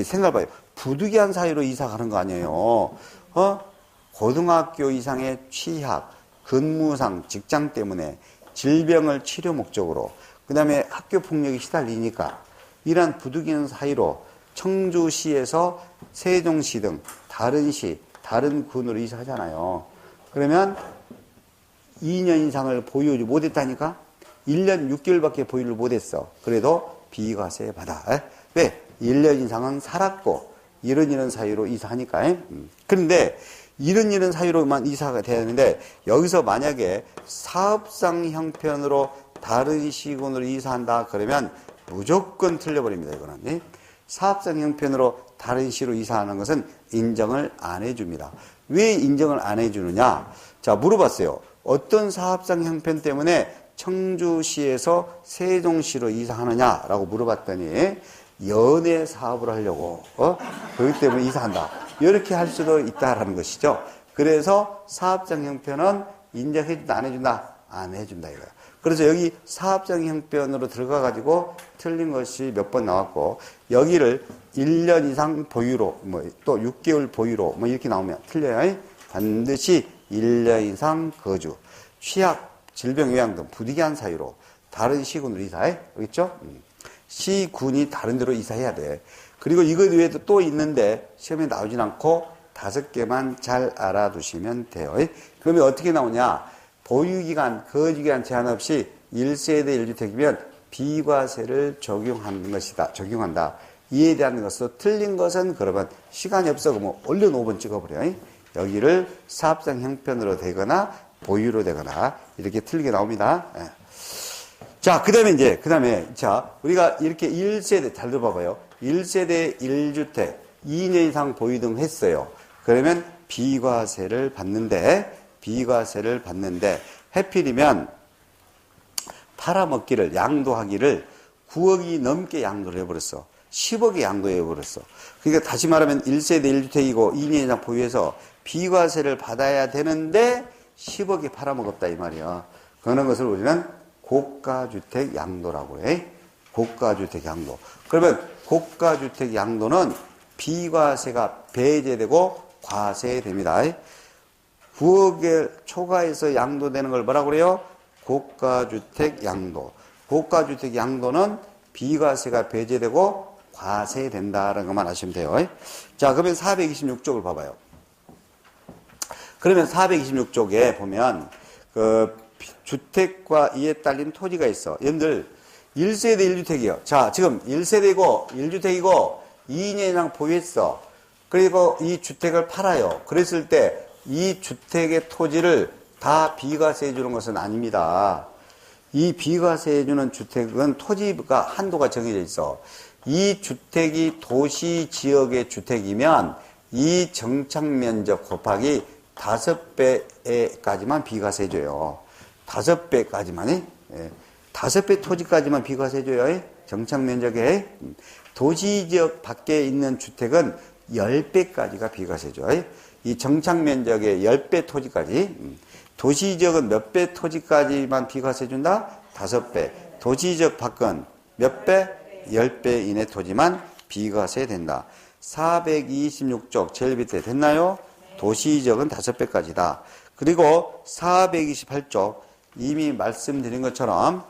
생각해봐요. 부득이한 사유로 이사 가는 거 아니에요. 고등학교 이상의 취학, 근무상, 직장 때문에 질병을 치료 목적으로, 그 다음에 학교 폭력이 시달리니까 이러한 부득이한 사유로 청주시에서 세종시 등 다른 시, 다른 군으로 이사하잖아요. 그러면 2년 이상을 보유하지 못했다니까? 1년 6개월밖에 보유를 못했어. 그래도 비과세 받아. 왜? 1년 이상은 살았고 이런 사유로 이사하니까. 그런데 이런 사유로만 이사가 돼야 되는데, 여기서 만약에 사업상 형편으로 다른 시군으로 이사한다 그러면 무조건 틀려버립니다. 이거는. 사업상 형편으로 다른 시로 이사하는 것은 인정을 안 해줍니다. 왜 인정을 안 해주느냐? 자, 물어봤어요. 어떤 사업상 형편 때문에 청주시에서 세종시로 이사하느냐라고 물어봤더니 연애 사업을 하려고 그렇기 때문에 이사한다. 이렇게 할 수도 있다라는 것이죠. 그래서 사업상 형편은 인정해준다 안 해준다? 안 해준다 이거야. 그래서 여기 사업상 형편으로 들어가가지고 틀린 것이 몇 번 나왔고, 여기를 1년 이상 보유로, 또 6개월 보유로, 이렇게 나오면 틀려요. 반드시 1년 이상 거주, 취약, 질병 요양 등 부득이한 사유로 다른 시군으로 이사해. 알겠죠? 시군이 다른 데로 이사해야 돼. 그리고 이것 외에도 또 있는데 시험에 나오진 않고 5개만 잘 알아두시면 돼요. 그러면 어떻게 나오냐? 보유기간, 거주기간 제한 없이 1세대 1주택이면 비과세를 적용하는 것이다. 적용한다. 이에 대한 것으로 틀린 것은 그러면 시간이 없어. 그러면 얼른 5번 찍어버려. 여기를 사업상 형편으로 되거나 보유로 되거나 이렇게 틀리게 나옵니다. 자, 그 다음에 자, 우리가 이렇게 1세대, 잘 들어봐봐요. 1세대 1주택 2년 이상 보유 등 했어요. 그러면 비과세를 받는데 해필이면 팔아먹기를 양도하기를 9억이 넘게 양도를 해버렸어. 10억에 양도해버렸어. 그러니까 다시 말하면 1세대 1주택이고 2년 이상 보유해서 비과세를 받아야 되는데 10억에 팔아먹었다 이 말이야. 그런 것을 우리는 고가주택 양도라고 해. 고가주택 양도. 그러면 고가주택 양도는 비과세가 배제되고 과세됩니다. 9억에 초과해서 양도되는 걸 뭐라고 그래요? 고가주택 양도. 고가주택 양도는 비과세가 배제되고 과세된다라는 것만 아시면 돼요. 자, 그러면 426쪽을 봐봐요. 그러면 426쪽에 보면 그 주택과 이에 딸린 토지가 있어. 여러분들 1세대 1주택이요. 자, 지금 1세대고 1주택이고 2년 이상 보유했어. 그리고 이 주택을 팔아요. 그랬을 때 이 주택의 토지를 다 비과세해 주는 것은 아닙니다. 이 비과세해 주는 주택은 토지가 한도가 정해져 있어. 이 주택이 도시 지역의 주택이면 이 정착 면적 곱하기 5배까지만 비과세 해줘요. 5배까지만, 5배 토지까지만 비과세 해줘요. 정착 면적에. 도시 지역 밖에 있는 주택은 10배까지가 비과세 해줘요. 이 정착 면적의 10배 토지까지. 도시 지역은 몇 배 토지까지만 비과세 해준다? 5배. 도시 지역 밖은 몇 배? 10배 이내 토지만 비과세 된다. 426쪽 제일 밑에 됐나요? 도시 지역은 5배까지다. 그리고 428쪽 이미 말씀드린 것처럼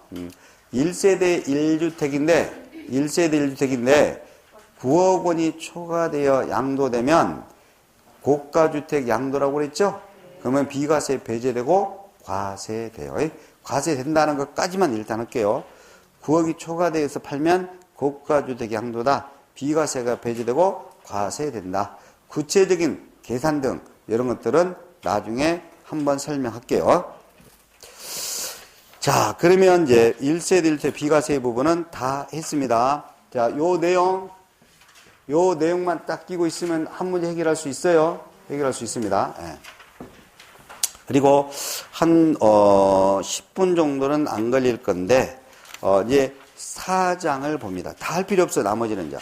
1세대 1주택인데 9억 원이 초과되어 양도되면 고가주택 양도라고 그랬죠? 그러면 비과세 배제되고 과세돼요. 과세된다는 것까지만 일단 할게요. 9억이 초과되어서 팔면 고가주택 양도다. 비과세가 배제되고 과세된다. 구체적인 계산 등 이런 것들은 나중에 한번 설명할게요. 자, 그러면 이제 1세대 1주택 비과세 부분은 다 했습니다. 자, 요 내용만 딱 끼고 있으면 한 문제 해결할 수 있어요. 해결할 수 있습니다. 예. 그리고 한 10분 정도는 안 걸릴 건데 이제 4장을 봅니다. 다 할 필요 없어. 나머지는 이제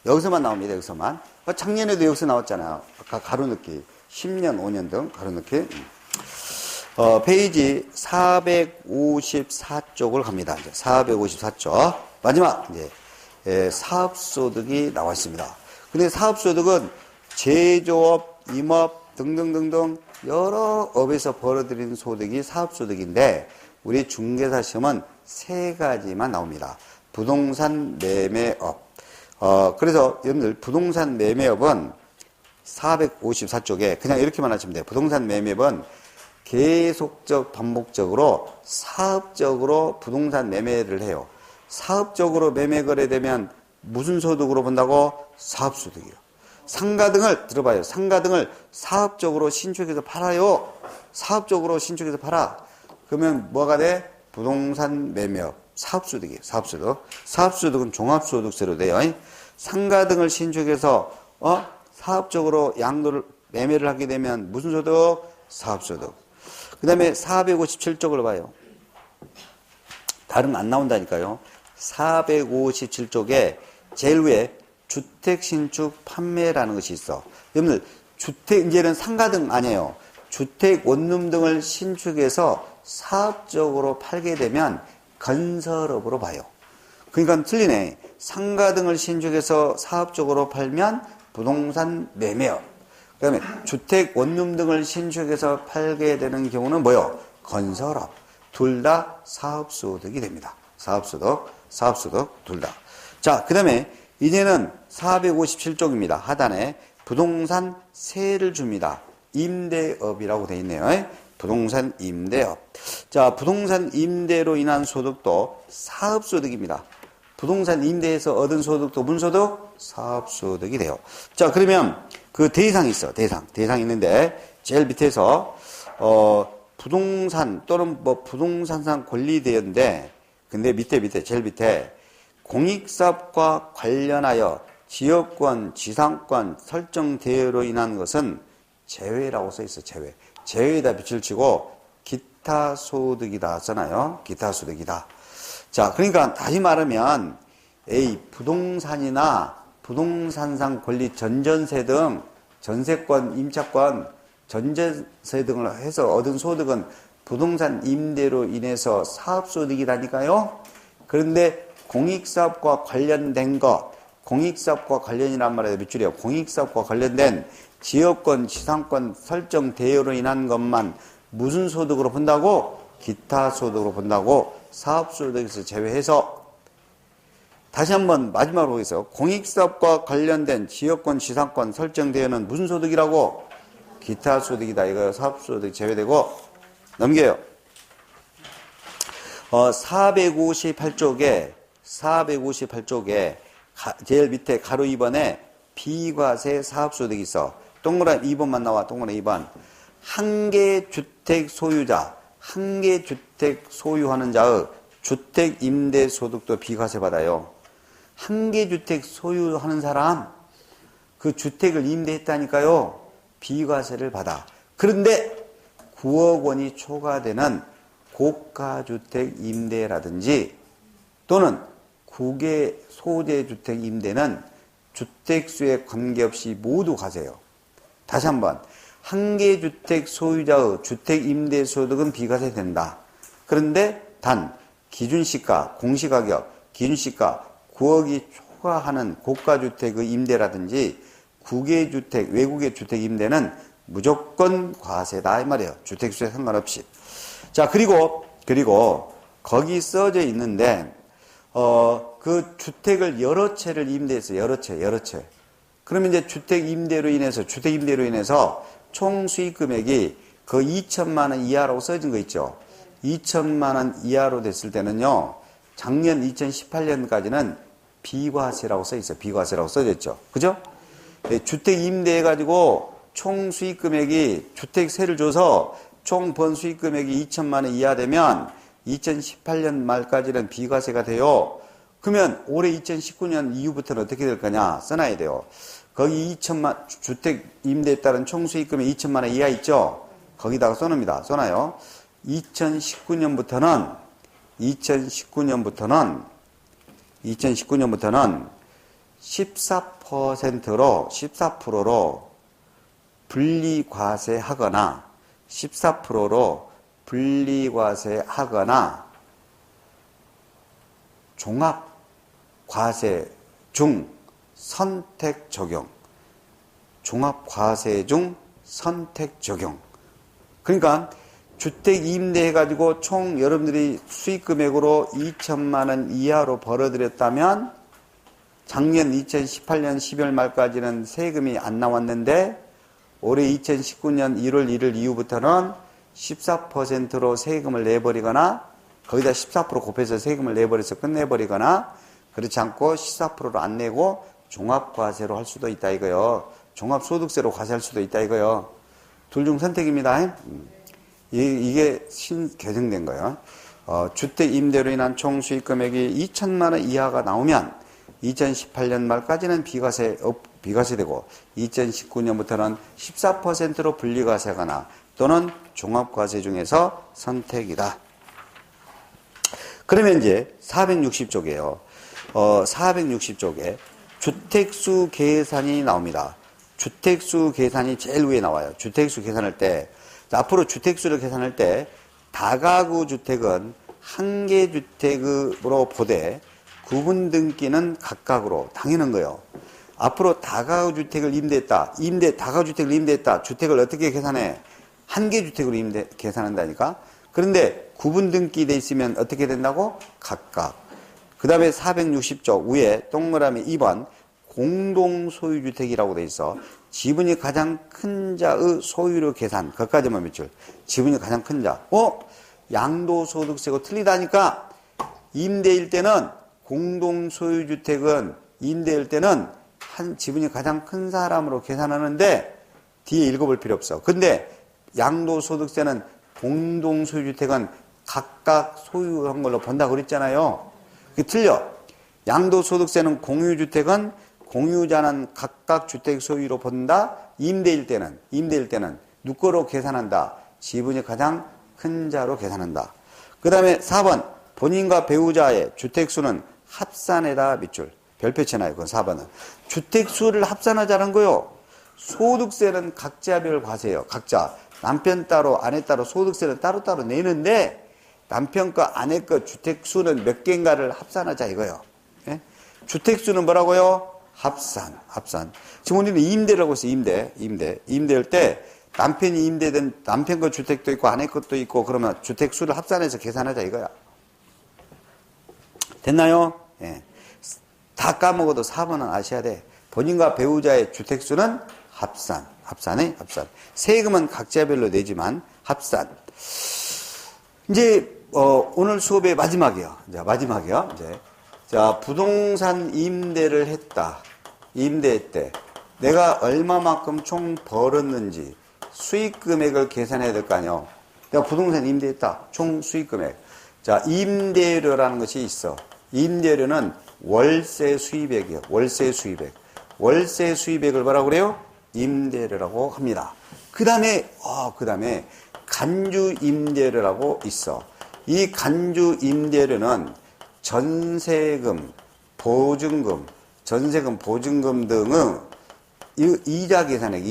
여기서만 나옵니다. 여기서만. 작년에도 여기서 나왔잖아요. 아까 가로넣기 10년, 5년 등 가로넣기. 페이지 454쪽을 갑니다. 이제 454쪽 마지막 이제 사업소득이 나와 있습니다. 근데 사업소득은 제조업, 임업 등등등등 여러 업에서 벌어들인 소득이 사업소득인데 우리 중개사 시험은 3가지만 나옵니다. 부동산 매매업. 그래서 여러분들 부동산 매매업은 454쪽에 그냥 이렇게만 하시면 돼요. 부동산 매매업은 계속적 반복적으로 사업적으로 부동산 매매를 해요. 사업적으로 매매 거래되면 무슨 소득으로 본다고? 사업소득이요. 상가 등을 들어봐요. 상가 등을 사업적으로 신축해서 팔아요. 사업적으로 신축해서 팔아. 그러면 뭐가 돼? 부동산 매매업. 사업소득이에요. 사업소득. 사업소득은 종합소득세로 돼요. 상가 등을 신축해서 사업적으로 양도를 매매를 하게 되면 무슨 소득? 사업소득. 그 다음에 457쪽을 봐요. 다른 거 안 나온다니까요. 457쪽에 제일 위에 주택 신축 판매라는 것이 있어. 여러분들 주택 이제는 상가 등 아니에요. 주택 원룸 등을 신축해서 사업적으로 팔게 되면 건설업으로 봐요. 그러니까 틀리네. 상가 등을 신축해서 사업적으로 팔면 부동산 매매업. 그다음에 주택 원룸 등을 신축해서 팔게 되는 경우는 뭐요? 건설업. 둘 다 사업소득이 됩니다. 사업소득 둘 다. 자, 그 다음에 이제는 457쪽입니다. 하단에 부동산 세를 줍니다. 임대업이라고 되어 있네요. 부동산 임대업. 자, 부동산 임대로 인한 소득도 사업소득입니다. 부동산 임대에서 얻은 소득도 무슨 소득? 사업소득이 돼요. 자, 그러면 그 대상이 있어. 대상 있는데 제일 밑에서 부동산 또는 뭐 부동산상 권리대여인데 근데 밑에 제일 밑에 공익사업과 관련하여 지역권, 지상권 설정 대여로 인한 것은 제외라고 써 있어. 제외. 제외에다 빛을 치고 기타 소득이다 하잖아요. 기타 소득이다. 자, 그러니까 다시 말하면 A 부동산이나 부동산상 권리 전전세 등 전세권, 임차권, 전전세 등을 해서 얻은 소득은 부동산 임대로 인해서 사업소득이라니까요. 그런데 공익사업과 관련된 것, 공익사업과 관련이란 말에 몇 줄이에요. 공익사업과 관련된 지역권, 지상권 설정 대여로 인한 것만 무슨 소득으로 본다고? 기타 소득으로 본다고. 사업소득에서 제외해서. 다시 한번 마지막으로 보겠습니다. 공익사업과 관련된 지역권, 지상권 설정 대여는 무슨 소득이라고? 기타 소득이다. 이거 사업소득 제외되고. 넘겨요. 458쪽에 제일 밑에 가로 2번에 비과세 사업소득이 있어. 동그라미 2번만 나와. 동그라미 2번. 한 개 주택 소유자, 한 개 주택 소유하는 자의 주택 임대 소득도 비과세 받아요. 한 개 주택 소유하는 사람, 그 주택을 임대했다니까요. 비과세를 받아. 그런데 9억 원이 초과되는 고가주택 임대라든지 또는 국외 소재주택 임대는 주택수에 관계없이 모두 과세요. 다시 한번. 한 개 주택 소유자의 주택 임대 소득은 비과세 된다. 그런데 단 기준시가, 공시가격, 기준시가 9억이 초과하는 고가주택의 임대라든지 국외 주택, 외국의 주택 임대는 무조건 과세다 이 말이에요. 주택수에 상관없이. 자, 그리고 거기 써져 있는데 그 주택을 여러 채를 임대했어요. 여러 채. 그러면 이제 주택 임대로 인해서 총 수익 금액이 그 2천만 원 이하라고 써진 거 있죠. 2천만 원 이하로 됐을 때는요. 작년 2018년까지는 비과세라고 써 있어요. 비과세라고 써졌죠. 그죠? 주택 임대해가지고 총 수익 금액이 주택세를 줘서 총 번 수익 금액이 2천만 원 이하 되면 2018년 말까지는 비과세가 돼요. 그러면 올해 2019년 이후부터는 어떻게 될 거냐? 써놔야 돼요. 거기 주택 임대에 따른 총 수익 금액 2천만 원 이하 있죠? 거기다가 써놓습니다. 써놔요. 2019년부터는 14%로 분리과세하거나 종합과세 중 선택 적용. 종합과세 중 선택 적용. 그러니까 주택 임대해가지고 총 여러분들이 수익 금액으로 2천만 원 이하로 벌어들였다면 작년 2018년 12월 말까지는 세금이 안 나왔는데 올해 2019년 1월 1일 이후부터는 14%로 세금을 내버리거나 거기다 14% 곱해서 세금을 내버려서 끝내버리거나 그렇지 않고 14%로 안 내고 종합과세로 할 수도 있다 이거요. 종합소득세로 과세할 수도 있다 이거요. 둘 중 선택입니다. 이게 개정된 거예요. 주택 임대로 인한 총 수익 금액이 2천만 원 이하가 나오면 2018년 말까지는 비과세되고 2019년부터는 14%로 분리과세하거나 또는 종합과세 중에서 선택이다. 그러면 이제 460쪽이에요. 460쪽에 주택수 계산이 나옵니다. 주택수 계산이 제일 위에 나와요. 주택수 계산할 때 앞으로 주택수를 계산할 때 다가구 주택은 한 개 주택으로 보되 구분 등기는 각각으로 당연한 거예요. 앞으로 다가구 주택을 다가구 주택을 임대했다. 주택을 어떻게 계산해? 한 개 주택으로 계산한다니까. 그런데 구분 등기돼 있으면 어떻게 된다고? 각각. 그 다음에 460쪽 위에 동그라미 2번 공동소유주택이라고 돼 있어. 지분이 가장 큰 자의 소유료 계산. 거기까지만 몇 줄. 지분이 가장 큰 자. 양도소득세고 틀리다니까. 임대일 때는 공동소유주택은 임대일 때는 지분이 가장 큰 사람으로 계산하는데 뒤에 읽어볼 필요 없어. 근데 양도소득세는 공동소유주택은 각각 소유한 걸로 본다고 그랬잖아요. 그게 틀려. 양도소득세는 공유주택은 공유자는 각각 주택 소유로 본다. 임대일 때는 누구 거로 계산한다. 지분이 가장 큰 자로 계산한다. 그 다음에 4번 본인과 배우자의 주택수는 합산에다 밑줄. 별표 쳐놔요. 그건 4번은. 주택수를 합산하자는 거요. 소득세는 각자별 과세예요. 각자. 남편 따로 아내 따로 소득세는 따로따로 내는데 남편 거 아내 거 주택수는 몇 개인가를 합산하자 이거요. 예? 주택수는 뭐라고요? 합산. 지금 우리는 임대라고 했어요. 임대할 때 남편이 임대된 남편 거 주택도 있고 아내 것도 있고 그러면 주택수를 합산해서 계산하자 이거야. 됐나요? 예. 다 까먹어도 4번은 아셔야 돼. 본인과 배우자의 주택수는 합산. 세금은 각자별로 내지만 합산. 이제 오늘 수업의 마지막이요. 자, 부동산 임대를 했다. 임대했대. 내가 얼마만큼 총 벌었는지 수익 금액을 계산해야 될 거 아니에요. 내가 부동산 임대했다. 총 수익 금액. 자, 임대료라는 것이 있어. 임대료는 월세 수입액이에요. 월세 수입액을 뭐라고 그래요? 임대료라고 합니다. 그 다음에 간주 임대료라고 있어. 이 간주 임대료는 전세금, 보증금 등은 이자 계산액.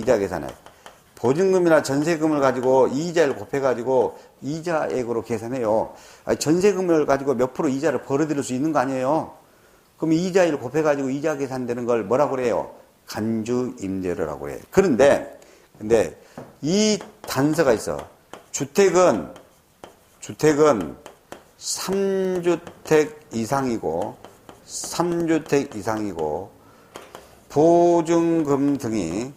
보증금이나 전세금을 가지고 이자를 곱해가지고 이자액으로 계산해요. 아니, 전세금을 가지고 몇 프로 이자를 벌어들일 수 있는 거 아니에요? 그럼 이자율 곱해가지고 이자 계산되는 걸 뭐라고 그래요? 간주 임대료라고 해요. 근데 이 단서가 있어. 주택은 3주택 이상이고 보증금 등이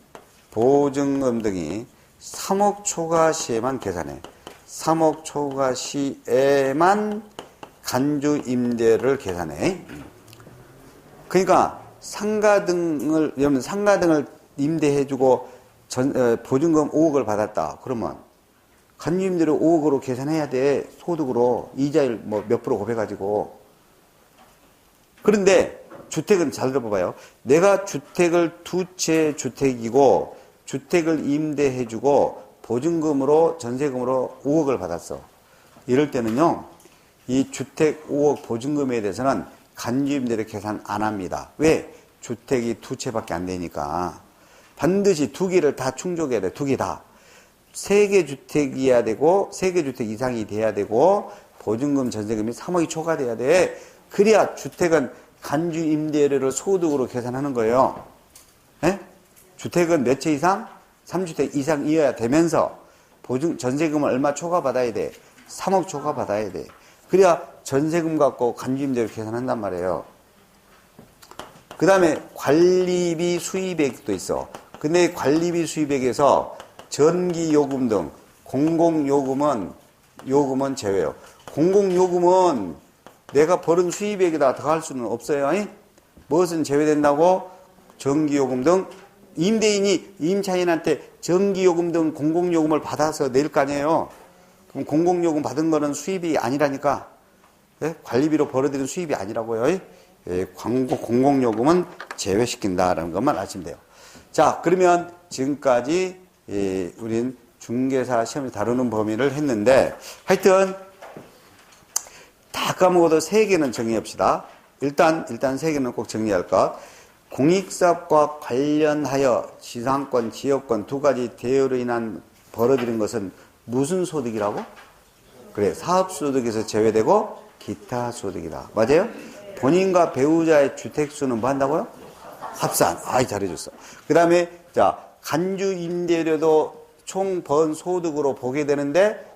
3억 초과 시에만 계산해. 3억 초과 시에만 간주 임대를 계산해. 그러니까 상가 등을 임대해주고 보증금 5억을 받았다. 그러면 간주 임대료 5억으로 계산해야 돼. 소득으로 이자율 몇 프로 곱해가지고. 그런데 주택은 잘 들어봐요. 내가 주택을 두 채 주택이고 주택을 임대해주고 보증금으로 전세금으로 5억을 받았어. 이럴 때는요, 이 주택 5억 보증금에 대해서는 간주임대료 계산 안 합니다. 왜? 주택이 두 채밖에 안 되니까. 반드시 두 개를 다 충족해야 돼. 두 개 다. 세 개 주택이어야 되고, 세 개 주택 이상이 돼야 되고, 보증금 전세금이 3억이 초과돼야 돼. 그래야 주택은 간주임대료를 소득으로 계산하는 거예요. 에? 주택은 몇 채 이상? 3주택 이상이어야 되면서 전세금을 얼마 초과받아야 돼? 3억 초과받아야 돼. 그래야 전세금 갖고 간주임대료 계산한단 말이에요. 그 다음에 관리비 수입액도 있어. 근데 관리비 수입액에서 전기요금 등 공공요금은 제외요. 공공요금은 내가 벌은 수입액에다 더할 수는 없어요. 무엇은 제외된다고? 전기요금 등 임대인이 임차인한테 전기요금 등 공공요금을 받아서 낼 거 아니에요. 그럼 공공요금 받은 거는 수입이 아니라니까. 예? 관리비로 벌어들인 수입이 아니라고요. 예, 공공요금은 제외시킨다라는 것만 아시면 돼요. 자, 그러면 지금까지 우린 중개사 시험을 다루는 범위를 했는데 하여튼 다 까먹어도 세 개는 정리합시다. 일단 세 개는 꼭 정리할 것. 공익사업과 관련하여 지상권, 지역권 두 가지 대여로 인한 벌어들인 것은 무슨 소득이라고? 그래, 사업소득에서 제외되고 기타 소득이다. 맞아요? 본인과 배우자의 주택수는 뭐 한다고요? 합산. 아이, 잘해줬어. 그 다음에, 자, 간주 임대료도 총 번 소득으로 보는데,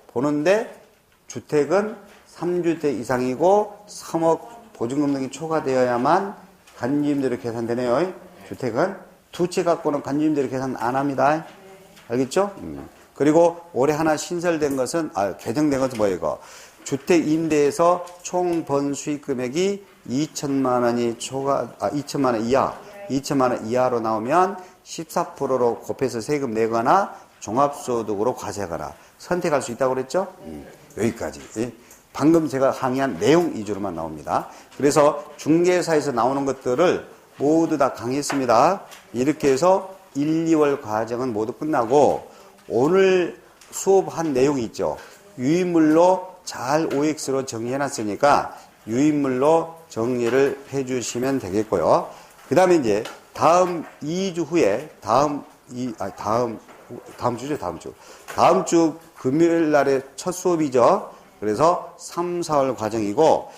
주택은 3주택 이상이고 3억 보증금 등이 초과되어야만 간주임대료 계산되네요. 주택은 두 채 갖고는 간주임대료 계산 안 합니다. 알겠죠? 그리고 올해 하나 신설된 것은, 개정된 것은 뭐예요, 이거? 주택 임대에서 총 번 수익 금액이 2천만 원이 2천만 원 이하, 2천만 원 이하로 나오면 14%로 곱해서 세금 내거나 종합소득으로 과세하거나 선택할 수 있다고 그랬죠? 여기까지. 방금 제가 강의한 내용 위주로만 나옵니다. 그래서 중개사에서 나오는 것들을 모두 다 강의했습니다. 이렇게 해서 1, 2월 과정은 모두 끝나고 오늘 수업한 내용이 있죠. 유인물로 잘 OX로 정리해놨으니까 유인물로 정리를 해주시면 되겠고요. 그 다음에 이제 다음 2주 후에 다음 주 금요일 날에 첫 수업이죠. 그래서 3, 4월 과정이고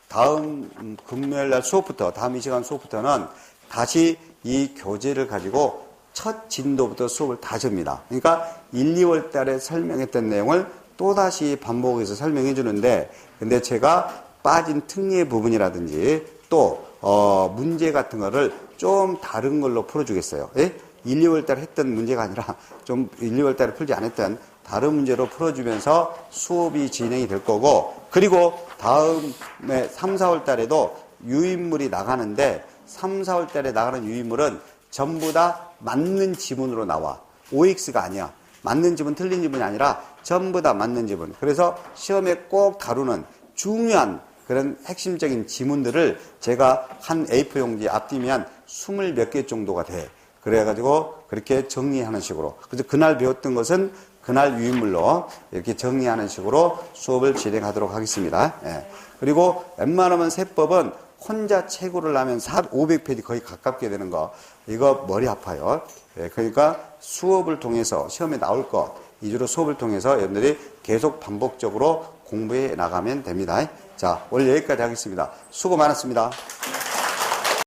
다음 금요일 날 수업부터 다음 이 시간 수업부터는 다시 이 교재를 가지고 첫 진도부터 수업을 다시 합니다. 그러니까 1, 2월 달에 설명했던 내용을 또다시 반복해서 설명해 주는데 근데 제가 빠진 특례 부분이라든지 또 문제 같은 거를 좀 다른 걸로 풀어주겠어요. 예? 1, 2월 달에 했던 문제가 아니라 좀 1, 2월 달에 풀지 않았던 다른 문제로 풀어주면서 수업이 진행이 될 거고 그리고 다음에 3, 4월 달에도 유인물이 나가는데 3, 4월 달에 나가는 유인물은 전부 다 맞는 지문으로 나와. OX가 아니야. 맞는 지문, 틀린 지문이 아니라 전부 다 맞는 지문. 그래서 시험에 꼭 다루는 중요한 그런 핵심적인 지문들을 제가 한 A4 용지 앞뒤면 20몇 개 정도가 돼. 그래가지고 그렇게 정리하는 식으로. 그래서 그날 배웠던 것은 그날 유인물로 이렇게 정리하는 식으로 수업을 진행하도록 하겠습니다. 예. 그리고 웬만하면 세법은 혼자 채굴을 하면 500페이지 거의 가깝게 되는 거 이거 머리 아파요. 예. 그러니까 수업을 통해서 시험에 나올 것 위주로 수업을 통해서 여러분들이 계속 반복적으로 공부해 나가면 됩니다. 자, 오늘 여기까지 하겠습니다. 수고 많았습니다.